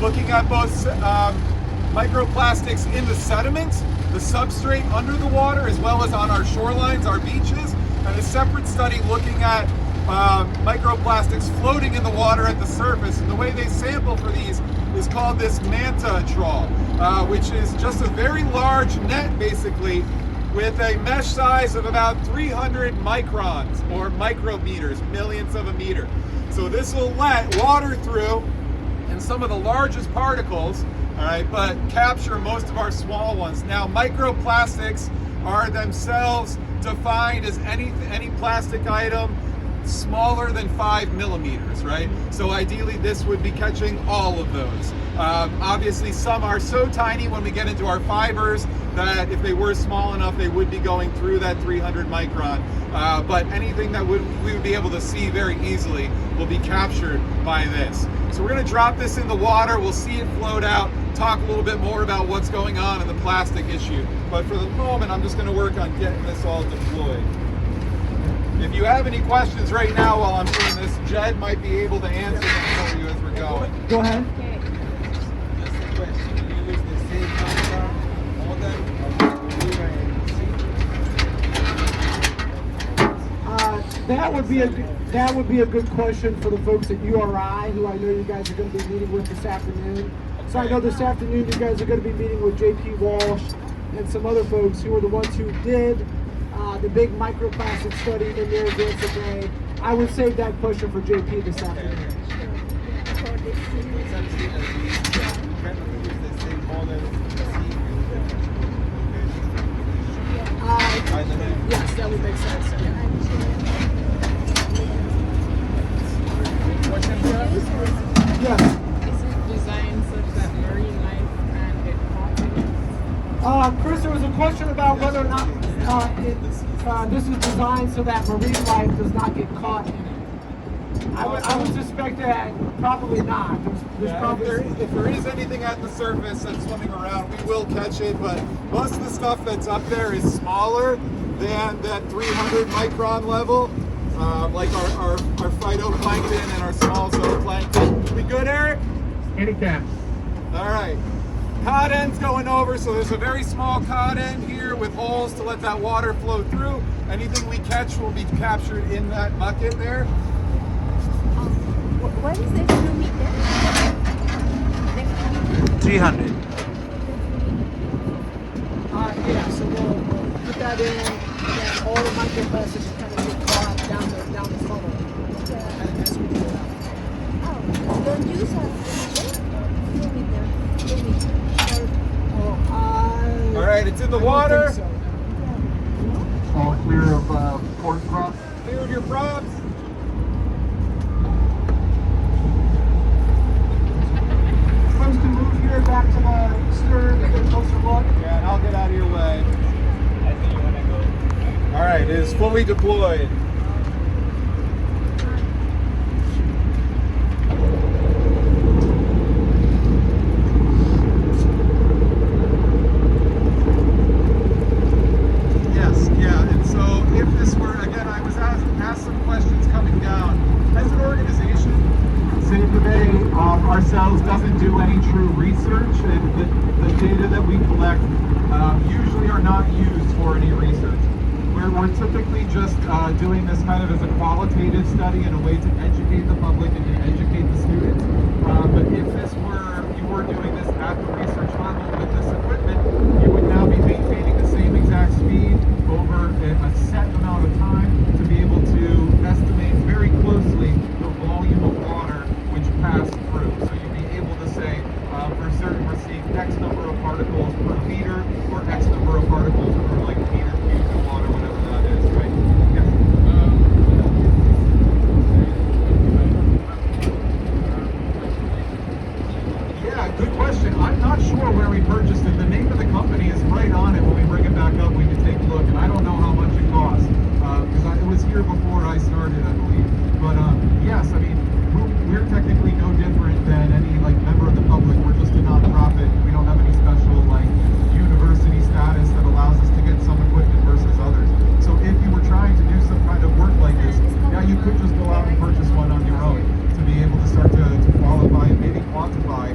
looking at both microplastics in the sediment, the substrate under the water, as well as on our shorelines, our beaches, and a separate study looking at microplastics floating in the water at the surface. And the way they sample for these is called this manta trawl, which is just a very large net, basically, with a mesh size of about 300 microns, or micrometers, millionths of a meter. So this will let water through and some of the largest particles, all right, but capture most of our small ones. Now, microplastics are themselves defined as any plastic item smaller than 5 millimeters, right? So ideally this would be catching all of those. Obviously some are so tiny when we get into our fibers that if they were small enough they would be going through that 300 micron. But anything that we would be able to see very easily will be captured by this. So we're going to drop this in the water, we'll see it float out, talk a little bit more about what's going on in the plastic issue. But for the moment I'm just going to work on getting this all deployed. If you have any questions right now while I'm doing this, Jed might be able to answer them for you as we're going. Go ahead. That's the question. You use the same camera model or That would be a good question for the folks at URI, who I know you guys are going to be meeting with this afternoon. So I know this afternoon you guys are going to be meeting with J.P. Walsh and some other folks who are the ones who did the big microplastic study in Narragansett Bay. I would save that question for JP this afternoon. Yes, that would make sense. Yes. Is it designed such that marine life can get caught in it? Chris, there was a question about whether or not this is designed so that marine life does not get caught in it. I would suspect that probably not. If there is anything at the surface that's swimming around, we will catch it, but most of the stuff that's up there is smaller than that 300 micron level, like our phytoplankton and our small zooplankton. We good, Eric? Anytime. All right. Cod end's going over, so there's a very small cod end here with holes to let that water flow through. Anything we catch will be captured in that bucket there. What is the meter? 300. Yeah, so we'll put that in, and all the microplastics kind of get caught down the funnel as we do that. Oh, don't use a meter. All right, it's in the water. So. All clear of port props. Clear of your props. Supposed to move here back to the stern to get a closer look. Yeah, and I'll get out of your way. I think you wanna go. All right, it is fully deployed. Yes, yeah, and so if this were, again, I was asked some questions coming down. As an organization, Save the Bay ourselves doesn't do any true research, and the data that we collect usually are not used for any research. We're typically just doing this kind of as a qualitative study and a way to educate the public and to educate the students. But if you were doing this at the research level with this equipment, you would now be maintaining the same exact speed over a set amount of time to be able to estimate very closely the volume of water which passed through. So you'd be able to say, for certain, we're seeing X number of particles per liter, or X number of particles per like meter cubed of water, whatever that is, right? Yes. Yeah, good question. I'm not sure where we purchased it. The name of the company is right on it. When we bring it back up, we can take a look. And I don't know how much it costs because it was here before I started, I believe. But yes, I mean, we're technically no different than any like member of the public. We're just a nonprofit. We don't have any special like university status that allows us to get some equipment versus others. So if you were trying to do some kind of work like this, yeah, you could just go out and purchase one on your own to be able to start to qualify and maybe quantify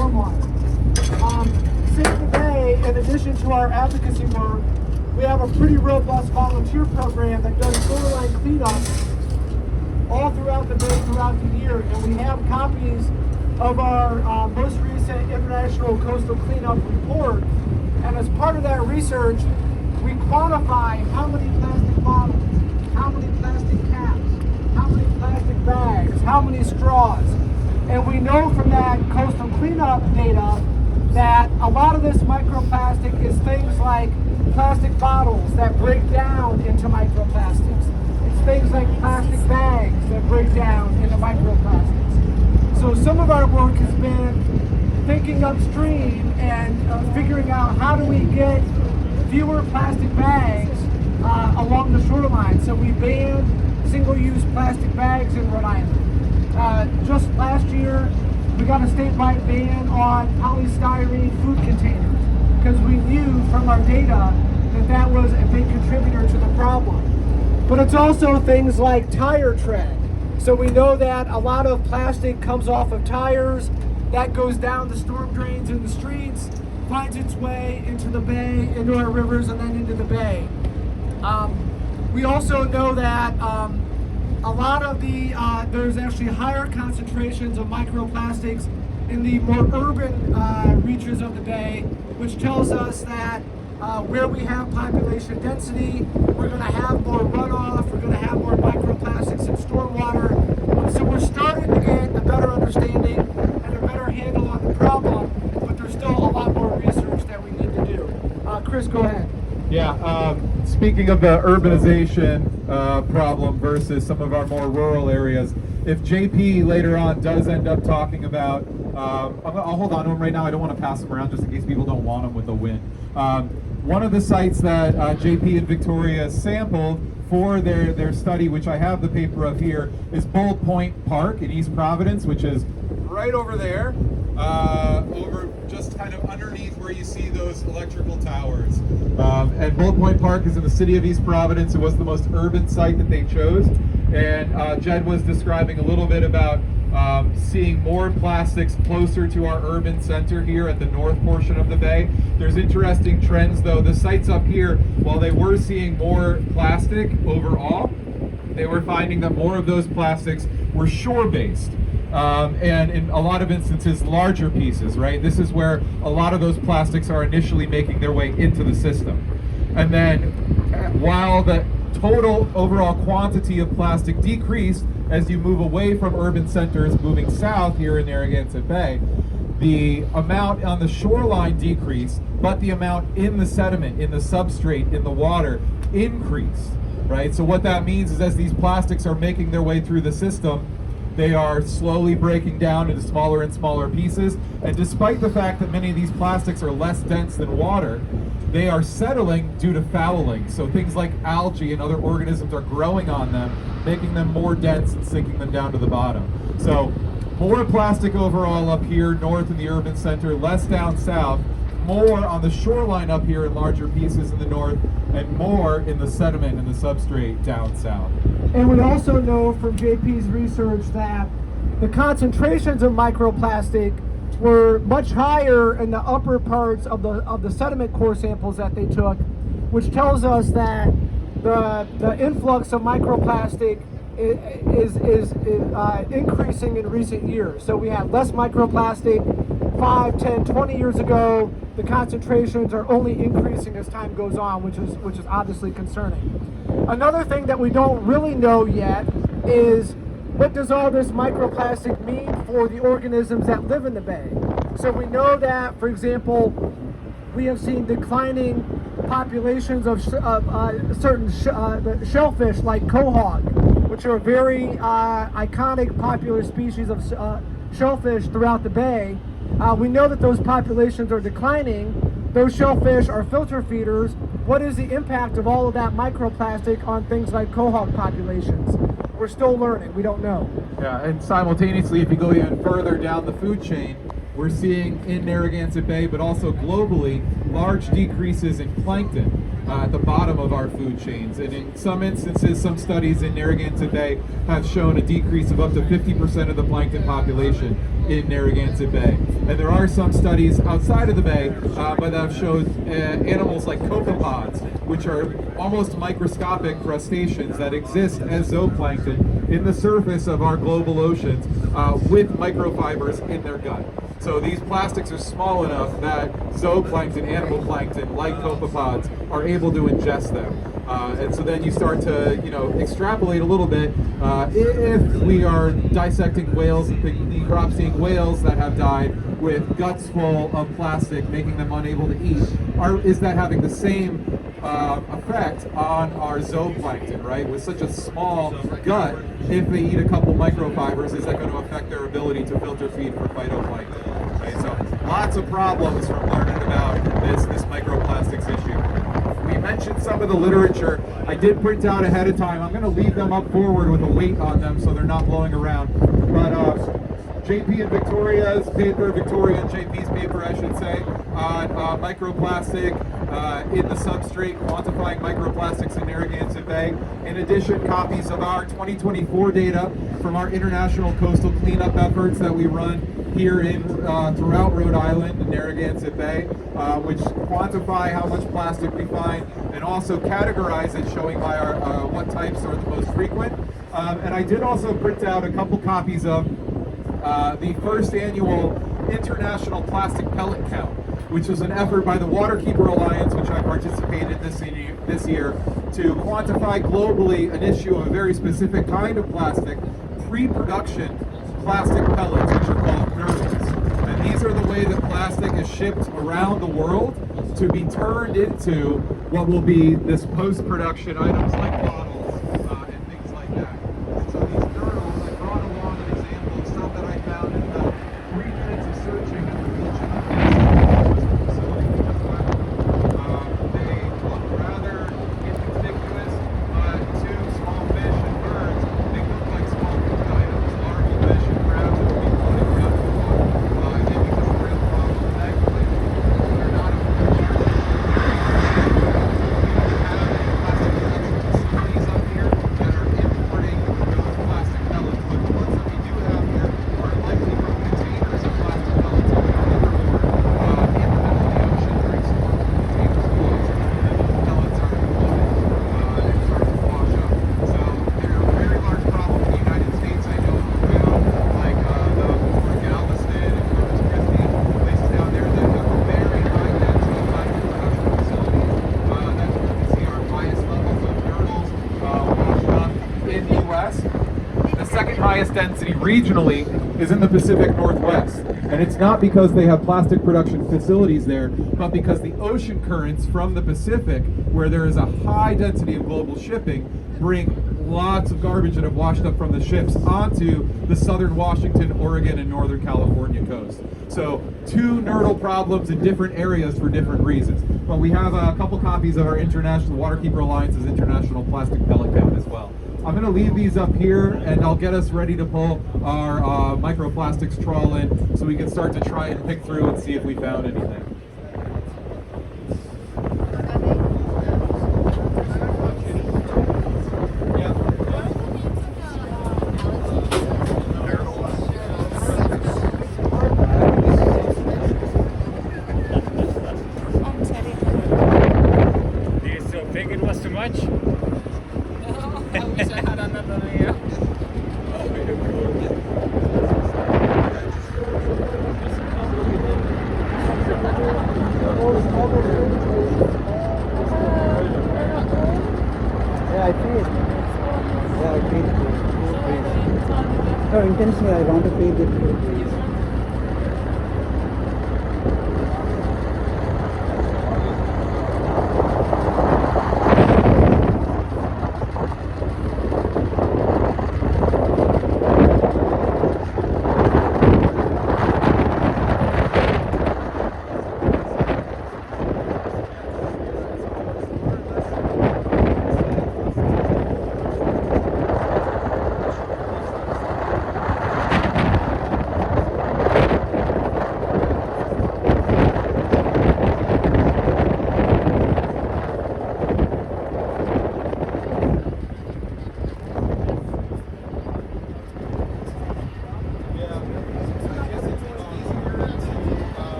stormwater. Save the Bay, in addition to our advocacy work, we have a pretty robust volunteer program that does shoreline cleanup all throughout the Bay throughout the year, and we have copies of our most recent International Coastal Cleanup Report. And as part of that research, we quantify how many plastic bottles, how many plastic caps, how many plastic bags, how many straws. And we know from that coastal cleanup data that a lot of this microplastic is things like plastic bottles that break down into microplastics. It's things like plastic bags that break down into microplastics. So some of our work has been thinking upstream and figuring out how do we get fewer plastic bags along the shoreline. So we banned single-use plastic bags in Rhode Island. Just last year, we got a statewide ban on polystyrene food containers because we knew from our data that that was a big contributor to the problem. But it's also things like tire tread. So we know that a lot of plastic comes off of tires, that goes down the storm drains in the streets, finds its way into the bay, into our rivers, and then into the bay. We also know that a lot of the, there's actually higher concentrations of microplastics in the more urban reaches of the bay, which tells us that where we have population density, we're going to have more runoff, we're going to have more microplastics in stormwater. So we're starting to get a better understanding and a better handle on the problem, but there's still a lot more research that we need to do. Chris, go ahead. Yeah, speaking of the urbanization problem versus some of our more rural areas, if JP later on does end up talking about, I'll hold on to him right now, I don't want to pass him around just in case people don't want him with the wind. One of the sites that JP and Victoria sampled for their study, which I have the paper of here, is Bull Point Park in East Providence, which is right over there, over just kind of underneath where you see those electrical towers. And Bull Point Park is in the city of East Providence. It was the most urban site that they chose. And Jed was describing a little bit about seeing more plastics closer to our urban center here at the north portion of the bay. There's interesting trends though. The sites up here, while they were seeing more plastic overall, they were finding that more of those plastics were shore-based. And in a lot of instances, larger pieces, right? This is where a lot of those plastics are initially making their way into the system. And then while the total overall quantity of plastic decreased as you move away from urban centers, moving south here in Narragansett Bay, the amount on the shoreline decreased, but the amount in the sediment, in the substrate, in the water increased, right? So what that means is as these plastics are making their way through the system, they are slowly breaking down into smaller and smaller pieces. And despite the fact that many of these plastics are less dense than water, they are settling due to fouling. So things like algae and other organisms are growing on them, making them more dense and sinking them down to the bottom. So more plastic overall up here north in the urban center, less down south, more on the shoreline up here in larger pieces in the north, and more in the sediment and the substrate down south. And we also know from JP's research that the concentrations of microplastic were much higher in the upper parts of the sediment core samples that they took, which tells us that the influx of microplastic is increasing in recent years. So we had less microplastic 5, 10, 20 years ago. The concentrations are only increasing as time goes on, which is obviously concerning. Another thing that we don't really know yet is what does all this microplastic mean for the organisms that live in the bay? So we know that, for example, we have seen declining populations of certain shellfish like quahog, which are a very iconic popular species of shellfish throughout the bay. We know that those populations are declining. Those shellfish are filter feeders. What is the impact of all of that microplastic on things like quahog populations? We're still learning. We don't know. Yeah, and simultaneously, if you go even further down the food chain, we're seeing in Narragansett Bay, but also globally, large decreases in plankton. at the bottom of our food chains. And in some instances, some studies in Narragansett Bay have shown a decrease of up to 50% of the plankton population in Narragansett Bay. And there are some studies outside of the bay but that have showed animals like copepods, which are almost microscopic crustaceans that exist as zooplankton in the surface of our global oceans with microfibers in their gut. So these plastics are small enough that zooplankton, animal plankton, like copepods, are able to ingest them. And so then you start to, extrapolate a little bit. If we are dissecting whales and necropsying whales that have died with guts full of plastic, making them unable to eat, is that having the same effect on our zooplankton, right? With such a small gut, if they eat a couple microfibers, is that going to affect their ability to filter feed for phytoplankton? Right? So lots of problems from learning about this microplastics issue. We mentioned some of the literature. I did print out ahead of time. I'm going to leave them up forward with a weight on them so they're not blowing around. But JP and Victoria's paper, Victoria and JP's paper, I should say, on microplastic in the substrate, quantifying microplastics in Narragansett Bay. In addition, copies of our 2024 data from our international coastal cleanup efforts that we run here in throughout Rhode Island and Narragansett Bay, which quantify how much plastic we find and also categorize it, showing by our what types are the most frequent. And I did also print out a couple copies of the first annual International Plastic Pellet Count, which was an effort by the Waterkeeper Alliance, which I participated this year, to quantify globally an issue of a very specific kind of plastic, pre-production plastic pellets, which are called nurdles. And these are the way that plastic is shipped around the world to be turned into what will be this post-production items like bottles and things like that. And so these nurdles, I brought along an example of some that I found in the 3 minutes of searching at the beach in the facility we just went. They look rather inconspicuous, but to small fish and birds, they look like small food items. Larval fish and crabs that will be floating around in the water. And then because of the real problem with agriculture, they're not a food issue. Density regionally is in the Pacific Northwest, and it's not because they have plastic production facilities there, but because the ocean currents from the Pacific, where there is a high density of global shipping, bring lots of garbage that have washed up from the ships onto the southern Washington, Oregon, and northern California coast. So 2 nurdle problems in different areas for different reasons. But we have a couple copies of our International Waterkeeper Alliance's International Plastic Pellet Count as well. I'm going to leave these up here, and I'll get us ready to pull our microplastics trawl in so we can start to try and pick through and see if we found anything. No, intentionally I want to feed it.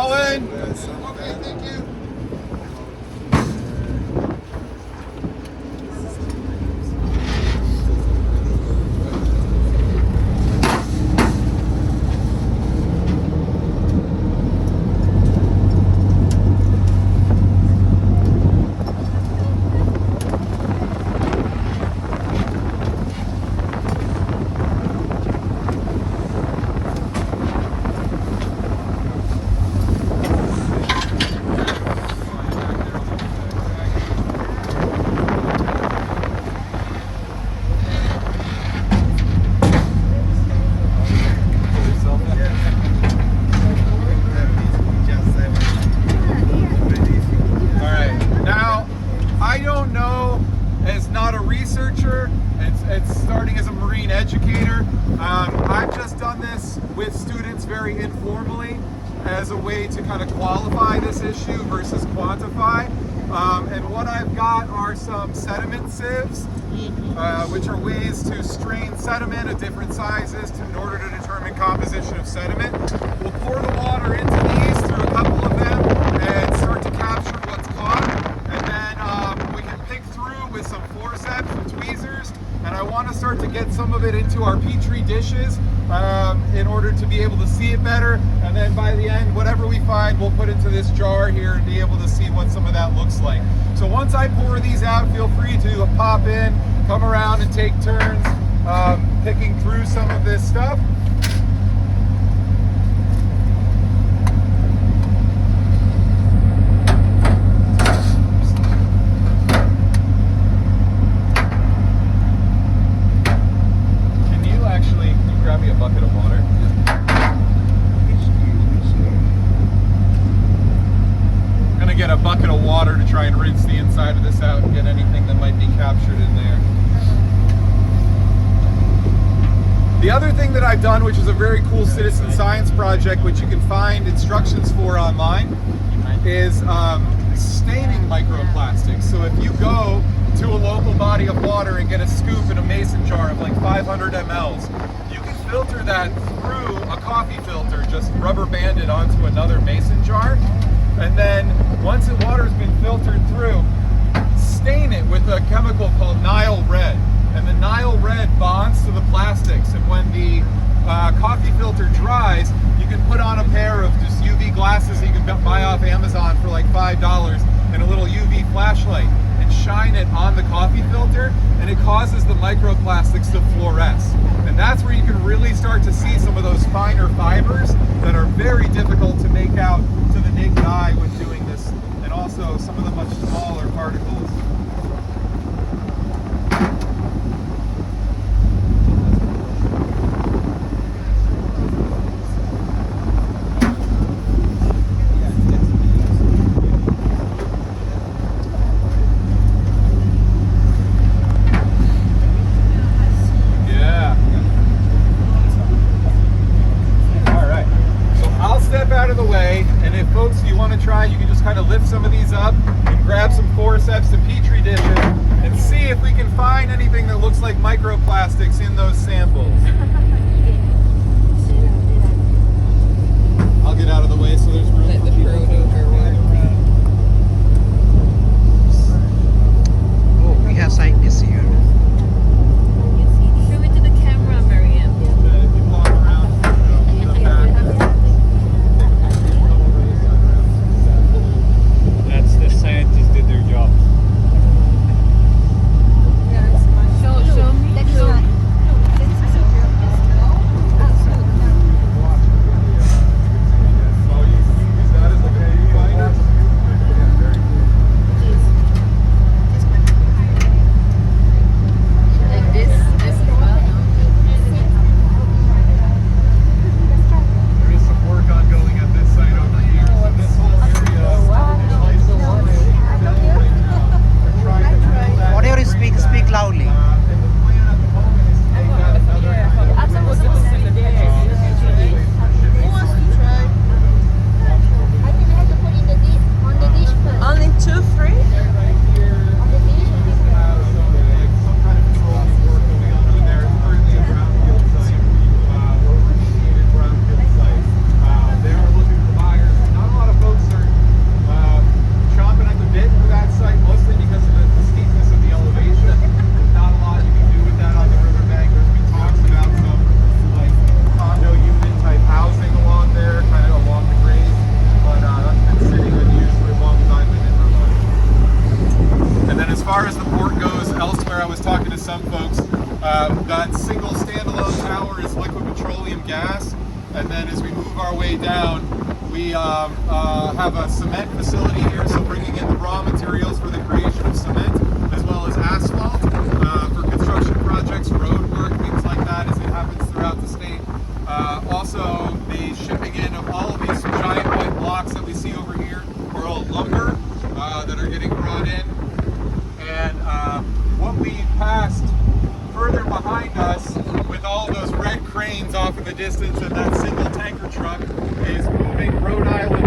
All in. Okay, thank you. I've just done this with students very informally as a way to kind of qualify this issue versus quantify. And what I've got are some sediment sieves, which are ways to strain sediment of different sizes in order to determine composition of sediment. We'll pour the water into these through a couple of them and start to capture what's caught. And then we can pick through with some forceps and tweezers. And I want to start to get some of it into our Petri dishes in order to be able to see it better. And then by the end, whatever we find, we'll put into this jar here and be able to see what some of that looks like. So once I pour these out, feel free to pop in, come around and take turns picking through some of this stuff. Grab me a bucket of water. I'm gonna get a bucket of water to try and rinse the inside of this out and get anything that might be captured in there. The other thing that I've done, which is a very cool citizen science project, which you can find instructions for online, is staining microplastics. So if you go to a local body of water and get a scoop in a mason jar of like 500 mLs, filter that through a coffee filter, just rubber banded onto another mason jar, and then once the water's been filtered through, stain it with a chemical called Nile Red, and the Nile Red bonds to the plastics, and when the coffee filter dries, you can put on a pair of just UV glasses that you can buy off Amazon for like $5 and a little UV flashlight, and shine it on the coffee filter, and it causes the microplastics to fluoresce. And that's where you can really start to see some of those finer fibers that are very difficult to make out to the naked eye when doing this, and also some of the much smaller particles. You can just kind of lift some of these up and grab some forceps and Petri dishes and see if we can find anything that looks like microplastics in those samples. I'll get out of the way so there's room. Let the producer work. Oh, we have scientists here. Show it to the camera, Mariam. Scientists did their job. Show me. That is not. That single standalone tower is liquid petroleum gas. And then as we move our way down, we have a cement facility here, so bringing in the raw materials for the creation of cement, as well as asphalt for construction projects, road work, things like that as it happens throughout the state. Also, the shipping in of all of these giant white blocks that we see over here are all lumber that are getting brought in. And what we passed further behind us with all those red cranes off in the distance and that single tanker truck is moving Rhode Island